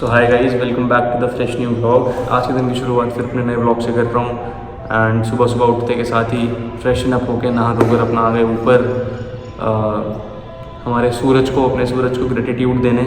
So hi guys, welcome back to the fresh new blog. आज के दिन की शुरुआत फिर अपने नए ब्लॉग से कर रहा हूँ। एंड सुबह सुबह उठते के साथ ही फ्रेशन अप होकर नहा धोकर अपना आ गए ऊपर हमारे सूरज को ग्रेटिट्यूड देने।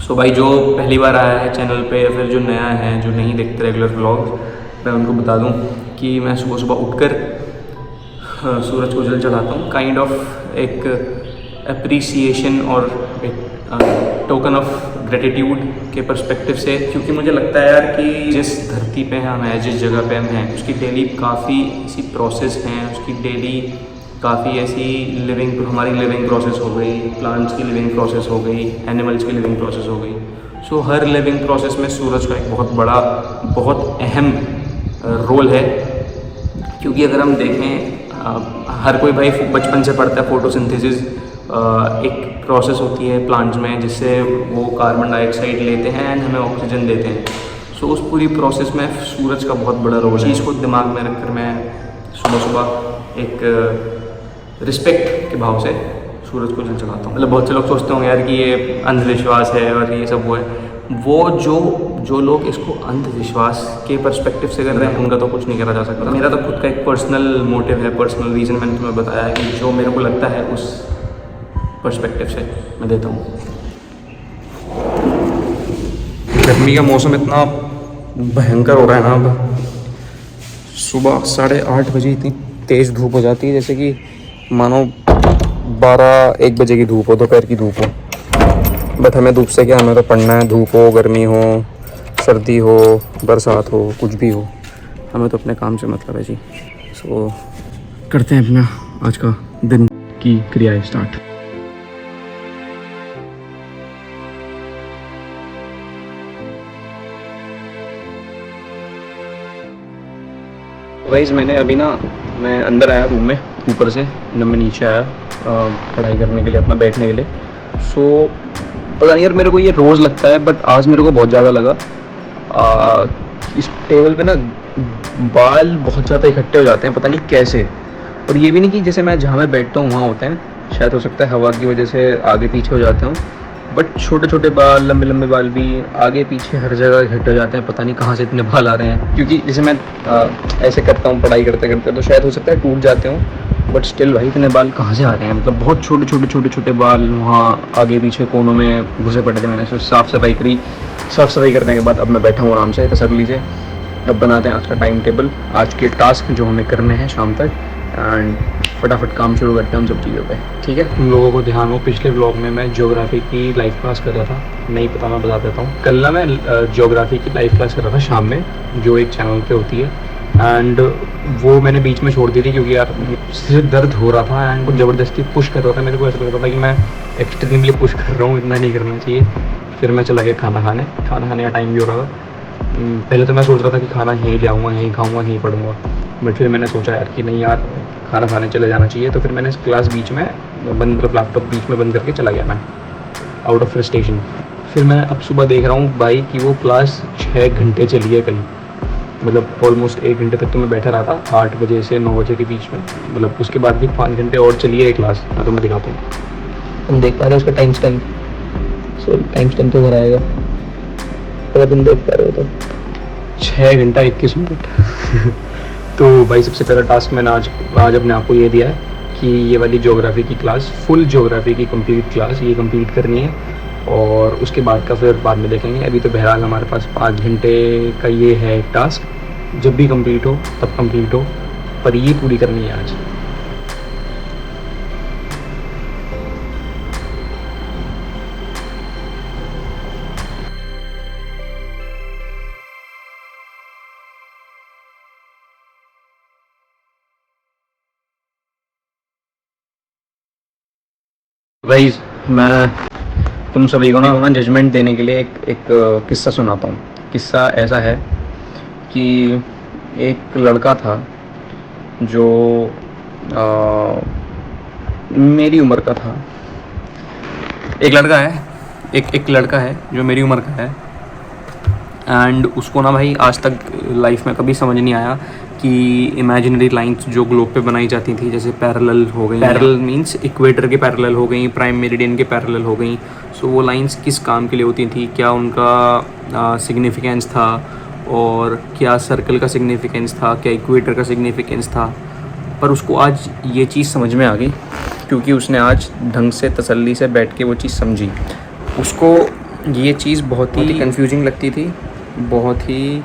सो भाई जो पहली बार आया है चैनल पे या फिर जो नया है, जो नहीं देखते रेगुलर ब्लॉग, मैं उनको बता दूँ कि मैं सुबह सुबह उठकर सूरज को जल चढ़ाता हूँ। काइंड ऑफ एक अप्रिसिएशन और एक टोकन ऑफ ग्रेटिट्यूड के पर्सपेक्टिव से, क्योंकि मुझे लगता है यार कि जिस धरती पे हम हैं, जिस जगह पे हम हैं, उसकी डेली काफ़ी ऐसी प्रोसेस हैं, उसकी डेली काफ़ी ऐसी हमारी लिविंग प्रोसेस हो गई, प्लांट्स की लिविंग प्रोसेस हो गई, एनिमल्स की लिविंग प्रोसेस हो गई। सो हर लिविंग प्रोसेस में सूरज का एक बहुत अहम रोल है। क्योंकि अगर हम देखें, हर कोई भाई बचपन से पढ़ता है फोटोसिंथेसिस एक प्रोसेस होती है प्लांट्स में, जिससे वो कार्बन डाइऑक्साइड लेते हैं एंड हमें ऑक्सीजन देते हैं। सो उस पूरी प्रोसेस में सूरज का बहुत बड़ा रोल है। चीज़ को दिमाग में रखकर मैं सुबह सुबह एक रिस्पेक्ट के भाव से सूरज को जल चढ़ाता हूँ। मतलब बहुत से लोग सोचते होंगे यार कि ये अंधविश्वास है और ये सब वो है। वो जो लोग इसको अंधविश्वास के पर्सपेक्टिव से कर रहे हैं, उनका तो कुछ नहीं करा जा सकता। मेरा तो खुद का एक पर्सनल मोटिव है, पर्सनल रीज़न मैंने तुम्हें बताया है कि जो मेरे को लगता है उस पर्सपेक्टिव से मैं देता हूँ। गर्मी का मौसम इतना भयंकर हो रहा है ना, अब सुबह 8:30 बजे इतनी तेज़ धूप हो जाती है जैसे कि मानो 12-1 बजे की धूप हो, दोपहर की धूप हो। बट हमें धूप से क्या, हमें तो पढ़ना है। धूप हो, गर्मी हो, सर्दी हो, बरसात हो, कुछ भी हो, हमें तो अपने काम से मतलब है जी। सो करते हैं अपना आज का दिन की क्रियाएं स्टार्ट। वाइज मैं अंदर आया रूम में ऊपर से, जब मैं नीचे आया पढ़ाई करने के लिए, अपना बैठने के लिए। सो पता नहीं यार, मेरे को ये रोज़ लगता है बट आज मेरे को बहुत ज़्यादा लगा। इस टेबल पे ना बाल बहुत ज़्यादा इकट्ठे हो जाते हैं, पता नहीं कैसे। और ये भी नहीं कि जैसे मैं जहाँ मैं बैठता हूँ वहाँ होते हैं, शायद हो सकता है हवा की वजह से आगे पीछे हो जाते हूँ। बट छोटे छोटे बाल, लंबे लंबे बाल भी आगे पीछे हर जगह इकट्ठे हो जाते हैं। पता नहीं कहाँ से इतने बाल आ रहे हैं। क्योंकि जैसे मैं ऐसे करता हूँ पढ़ाई करते करते, तो शायद हो सकता है टूट जाते हूँ, बट स्टिल भाई इतने बाल कहाँ से आ रहे हैं। मतलब बहुत छोटे छोटे बाल वहाँ आगे पीछे कोनों में घुसे पड़े थे। मैंने साफ़ सफाई करी। साफ़ सफाई करने के बाद अब मैं बैठा हूँ आराम से तसल्ली से। अब बनाते हैं आज का टाइम टेबल, आज के टास्क जो हमें करने हैं शाम तक, एंड फटाफट काम शुरू करते हैं हम सब चीज़ों पे। ठीक है, तुम लोगों को ध्यान हो, पिछले ब्लॉग में मैं ज्योग्राफी की लाइव क्लास कर रहा था। नहीं पता, मैं बता देता हूँ। कल ना मैं ज्योग्राफी की लाइव क्लास कर रहा था शाम में, जो एक चैनल पे होती है। एंड वो मैंने बीच में छोड़ दी थी क्योंकि यार सिर दर्द हो रहा था एंड ज़बरदस्ती पुश कर रहा था। मेरे को ऐसा लग रहा था कि मैं एक्सट्रीमली पुश कर रहा हूँ, इतना नहीं करना चाहिए। फिर मैं चला गया खाना खाने का टाइम भी हो रहा था। पहले तो मैं सोच रहा था कि खाना यहीं ले आऊँगा, यहीं खाऊँगा, यहीं पढ़ूँगा। बट फिर मैंने सोचा यार कि नहीं यार, खाना खाने चले जाना चाहिए। तो फिर मैंने क्लास बीच में लैपटॉप बीच में बंद करके चला गया मैं, आउट ऑफ फ्रस्ट्रेशन। फिर मैं अब सुबह देख रहा हूँ भाई कि वो क्लास 6 घंटे चली है कल। मतलब ऑलमोस्ट 1 घंटे तक तो मैं बैठा रहा था, 8 बजे से 9 बजे के बीच में। मतलब उसके बाद भी 5 घंटे और चली है क्लास। हाँ, तो मैं दिखाता हूँ, तुम देख पा रहे हो उसका टाइम स्टैम्प। सो टाइम स्टैम्प तो उधर आएगा, अगर तुम देख पा रहे हो तो 6 घंटा 21 मिनट। तो भाई सबसे पहला टास्क मैंने आज अपने आप को ये दिया है कि ये वाली ज्योग्राफी की क्लास, फुल ज्योग्राफी की कंप्लीट क्लास ये कंप्लीट करनी है। और उसके बाद का फिर बाद में देखेंगे। अभी तो बहरहाल हमारे पास 5 घंटे का ये है टास्क। जब भी कंप्लीट हो तब कंप्लीट हो, पर ये पूरी करनी है आज। भाई मैं तुम सभी को ना जजमेंट देने के लिए एक किस्सा सुनाता हूँ। किस्सा ऐसा है कि एक लड़का था जो मेरी उम्र का था। एक लड़का है जो मेरी उम्र का है। एंड उसको ना भाई आज तक लाइफ में कभी समझ नहीं आया कि इमेजिनरी लाइंस जो ग्लोब पे बनाई जाती थी, जैसे पैरेलल हो गई, पैरेलल मींस इक्वेटर के पैरेलल हो गई, प्राइम मेरिडियन के पैरेलल हो गई, सो वो लाइंस किस काम के लिए होती थी, क्या उनका सिग्निफिकेंस था, और क्या सर्कल का सिग्निफिकेंस था, क्या इक्वेटर का सिग्निफिकेंस था। पर उसको आज ये चीज़ समझ में आ गई, क्योंकि उसने आज ढंग से तसल्ली से बैठ के वो चीज़ समझी। उसको ये चीज़ बहुत ही कंफ्यूजिंग लगती थी, बहुत ही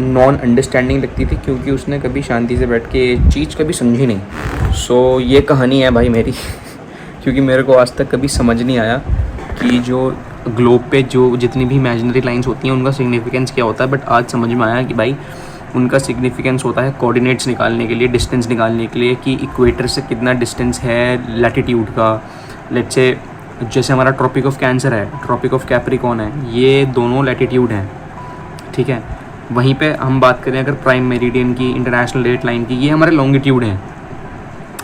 नॉन अंडरस्टैंडिंग लगती थी, क्योंकि उसने कभी शांति से बैठ के ये चीज़ कभी समझी नहीं। सो ये कहानी है भाई मेरी क्योंकि मेरे को आज तक कभी समझ नहीं आया कि जो ग्लोब पे जो जितनी भी इमेजिनरी लाइंस होती हैं उनका सिग्निफिकेंस क्या होता है। बट आज समझ में आया कि भाई उनका सिग्निफिकेंस होता है कोऑर्डिनेट्स निकालने के लिए, डिस्टेंस निकालने के लिए, कि इक्वेटर से कितना डिस्टेंस है लैटिट्यूड का। लेट्स से जैसे हमारा ट्रॉपिक ऑफ कैंसर है, ट्रॉपिक ऑफ कैप्रिकॉर्न है, ये दोनों लैटिट्यूड हैं, ठीक है। वहीं पे हम बात करें अगर प्राइम मेरिडियन की, इंटरनेशनल डेट लाइन की, ये हमारे लॉन्गिट्यूड हैं,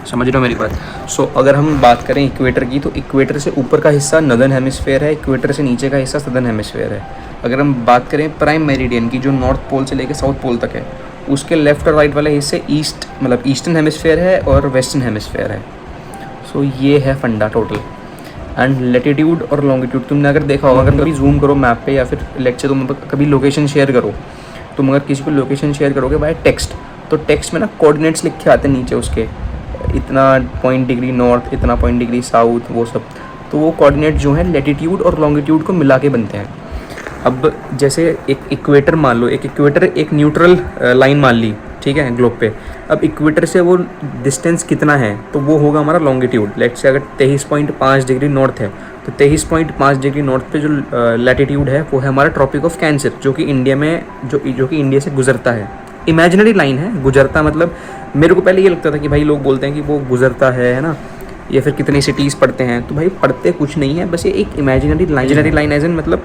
समझ रहे हो मेरी बात। सो अगर हम बात करें इक्वेटर की, तो इक्वेटर से ऊपर का हिस्सा नॉर्दर्न हेमिस्फेयर है, इक्वेटर से नीचे का हिस्सा सदर्न हेमिस्फेयर है। अगर हम बात करें प्राइम मेरिडियन की, जो नॉर्थ पोल से लेकर साउथ पोल तक है, उसके लेफ्ट और राइट वाले हिस्से ईस्ट मतलब ईस्टर्न हेमिस्फेयर है और वेस्टर्न हेमिस्फेयर है। सो ये है फंडा टोटल। एंड लेटीट्यूड और लॉन्गिट्यूड तुमने अगर देखा होगा, अगर कभी जूम करो मैप पे, या फिर लेट्स से तुम कभी लोकेशन शेयर करो, तुम अगर किसी को लोकेशन शेयर करोगे बाय टेक्स्ट, तो टेक्स्ट में ना कोऑर्डिनेट्स लिख के आते हैं नीचे उसके, इतना पॉइंट डिग्री नॉर्थ, इतना पॉइंट डिग्री साउथ, वो सब। तो वो कोऑर्डिनेट जो है लेटीट्यूड और लॉन्गिट्यूड को मिला के बनते हैं। अब जैसे एक इक्वेटर मान लो, एक इक्वेटर एक न्यूट्रल लाइन मान ली, ठीक है, ग्लोब पे। अब इक्वेटर से वो डिस्टेंस कितना है, तो वो होगा हमारा लॉन्गिट्यूड। लेट्स से अगर 23.5 डिग्री नॉर्थ है, तो 23.5 डिग्री नॉर्थ पे जो लैटिट्यूड है वो है हमारा ट्रॉपिक ऑफ कैंसर, जो कि इंडिया में जो कि इंडिया से गुजरता है। इमेजिनरी लाइन है, गुजरता मतलब मेरे को पहले ये लगता था कि भाई लोग बोलते हैं कि वो गुजरता है ना, या फिर कितनी सिटीज़ पढ़ते हैं, तो भाई पढ़ते कुछ नहीं है, बस ये एक इमेजिनरी लाइन एज इन मतलब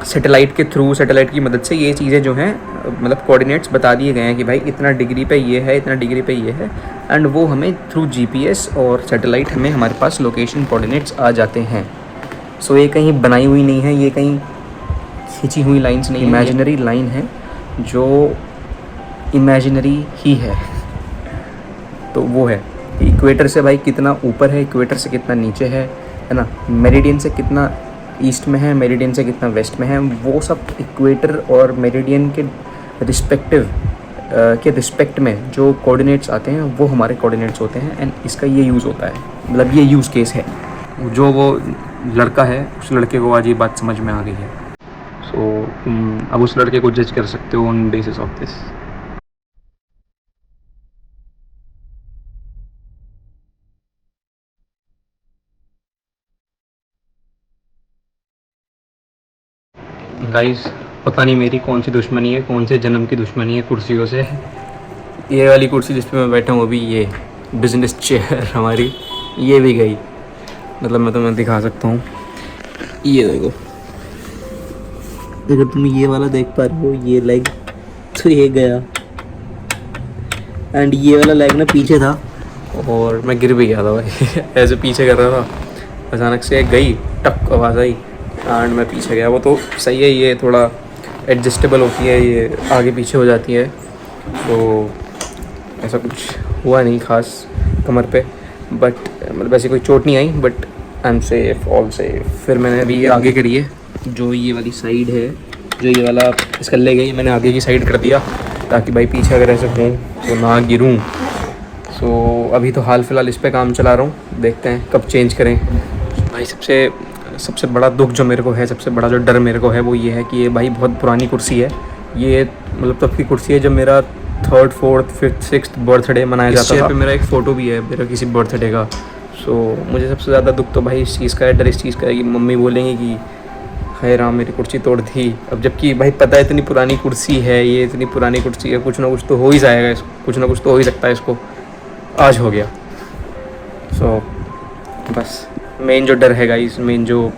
सैटेलाइट के थ्रू, सैटेलाइट की मदद से ये चीज़ें जो हैं मतलब कोऑर्डिनेट्स बता दिए गए हैं कि भाई इतना डिग्री पे ये है, इतना डिग्री पे ये है, एंड वो हमें थ्रू जीपीएस और सैटेलाइट हमें हमारे पास लोकेशन कोऑर्डिनेट्स आ जाते हैं। सो ये कहीं बनाई हुई नहीं है, ये कहीं खींची हुई लाइंस नहीं, इमेजिनरी लाइन है जो इमेजिनरी ही है। तो वो है इक्वेटर से भाई कितना ऊपर है, इक्वेटर से कितना नीचे है ना, मेरिडियन से कितना ईस्ट में है, मेरिडियन से कितना वेस्ट में है, वो सब इक्वेटर और मेरिडियन के रिस्पेक्ट में जो कोऑर्डिनेट्स आते हैं वो हमारे कोऑर्डिनेट्स होते हैं। एंड इसका ये यूज़ होता है, मतलब ये यूज़ केस है। जो वो लड़का है, उस लड़के को आज ये बात समझ में आ गई है। सो अब उस लड़के को जज कर सकते हो on basis of this. Guys पता नहीं मेरी कौन सी दुश्मनी है, कौन से जन्म की दुश्मनी है कुर्सियों से। ये वाली कुर्सी जिस पे मैं बैठा हूँ अभी, ये बिजनेस चेयर हमारी, ये भी गई। मतलब मैं तुम्हें दिखा सकता हूँ, ये देखो, अगर तुम ये वाला देख पा रहे हो, ये लेग, तो ये गया। एंड ये वाला लेग ना पीछे था और मैं गिर भी गया था भाई ऐसे पीछे कर रहा था, अचानक से गई, टक आवाज़ आई एंड मैं पीछे गया। वो तो सही है, ये थोड़ा एडजस्टेबल होती है, ये आगे पीछे हो जाती है, तो ऐसा कुछ हुआ नहीं खास कमर पे, बट मतलब ऐसी कोई चोट नहीं आई, but I am safe, all safe. फिर मैंने अभी ये आगे करी है, जो ये वाली साइड है, जो ये वाला इसका ले गई, मैंने आगे की साइड कर दिया ताकि भाई पीछे अगर ऐसे हूँ तो ना गिरूँ। सो अभी तो हाल फ़िलहाल इस पे काम चला रहा हूँ, देखते हैं कब चेंज करें। भाई सबसे बड़ा दुख जो मेरे को है, सबसे बड़ा जो डर मेरे को है, वो ये है कि ये भाई बहुत पुरानी कुर्सी है। ये मतलब तब की कुर्सी है जब मेरा 3rd, 4th, 5th, 6th birthday मनाया जाता था। पे मेरा एक फ़ोटो भी है मेरा किसी बर्थडे का। सो मुझे सबसे ज़्यादा दुख तो भाई इस चीज़ का है, डर इस चीज़ का है कि मम्मी बोलेंगी कि हाय राम मेरी कुर्सी तोड़ दी। अब जबकि भाई पता है इतनी पुरानी कुर्सी है, ये इतनी पुरानी कुर्सी है, कुछ ना कुछ तो हो ही जाएगा इसको, कुछ ना कुछ तो हो ही सकता है इसको। आज हो गया। सो बस मेन जो डर है गाइस, मेन जो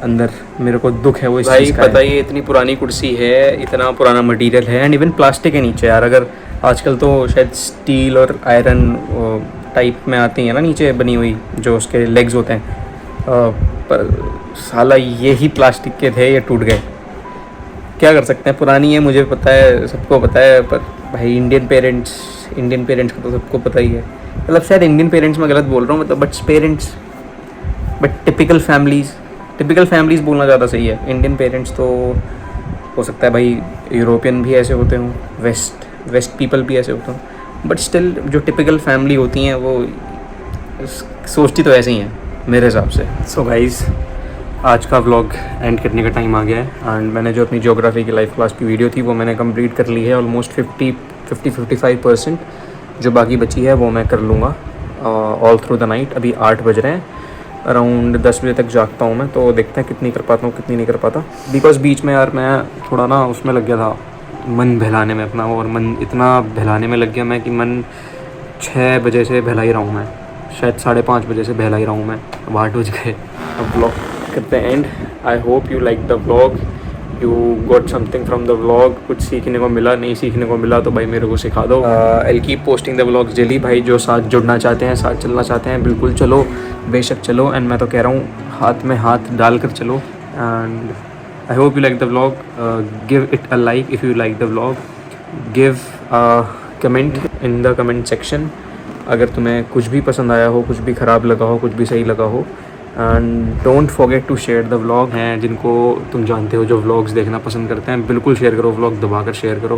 अंदर मेरे को दुख है वो इस चीज़ का है। पता ही इतनी पुरानी कुर्सी है, इतना पुराना मटेरियल है, एंड इवन प्लास्टिक है नीचे यार। अगर आजकल तो शायद स्टील और आयरन टाइप में आती हैं ना नीचे बनी हुई, जो उसके लेग्स होते हैं, पर साला ये ही प्लास्टिक के थे, ये टूट गए। क्या कर सकते हैं, पुरानी है मुझे पता है, सबको पता है, पर भाई इंडियन पेरेंट्स का तो सबको पता ही है। मतलब शायद इंडियन पेरेंट्स में गलत बोल रहा हूँ, मतलब बट टिपिकल फैमिलीज़ बोलना ज़्यादा सही है। इंडियन पेरेंट्स तो हो सकता है भाई यूरोपियन भी ऐसे होते हों, वेस्ट पीपल भी ऐसे होते हों, बट स्टिल जो टिपिकल फैमिली होती हैं वो सोचती तो ऐसे ही हैं मेरे हिसाब से। सो गाइज़, आज का व्लॉग एंड करने का टाइम आ गया है एंड मैंने जो अपनी ज्योग्राफी की लाइव क्लास की वीडियो थी वो मैंने कंप्लीट कर ली है ऑलमोस्ट 55%। जो बाकी बची है वो मैं कर लूँगा ऑल थ्रू द नाइट। अभी 8 बज रहे हैं, अराउंड 10 बजे तक जागता हूँ मैं, तो देखते हैं कितनी कर पाता हूँ कितनी नहीं कर पाता। बिकॉज बीच में यार मैं थोड़ा ना उसमें लग गया था, मन बहलाने में अपना, और मन इतना बहलाने में लग गया मैं कि मन 6 बजे से बहला ही रहा हूँ मैं, शायद 5:30 बजे से बहला ही रहा हूँ मैं। अब 8 बज गए। अब ब्लॉग करते हैं and. I hope you like the vlog, you got something from the vlog. कुछ सीखने को मिला, नहीं सीखने को मिला तो भाई मेरे को सिखा दो। I keep posting the vlogs daily. भाई जो साथ जुड़ना चाहते हैं, साथ चलना चाहते हैं, बिल्कुल चलो, बेशक चलो। एंड मैं तो कह रहा हूँ हाथ में हाथ डाल कर चलो। And I hope you like the vlog, give it a like if you like the vlog, give comment in the comment section अगर तुम्हें कुछ भी पसंद आया हो, कुछ भी ख़राब लगा हो, कुछ भी सही लगा हो। And don't forget to share the vlog. हैं जिनको तुम जानते हो जो व्लॉग्स देखना पसंद करते हैं, बिल्कुल शेयर करो, व्लॉग दबा कर शेयर करो।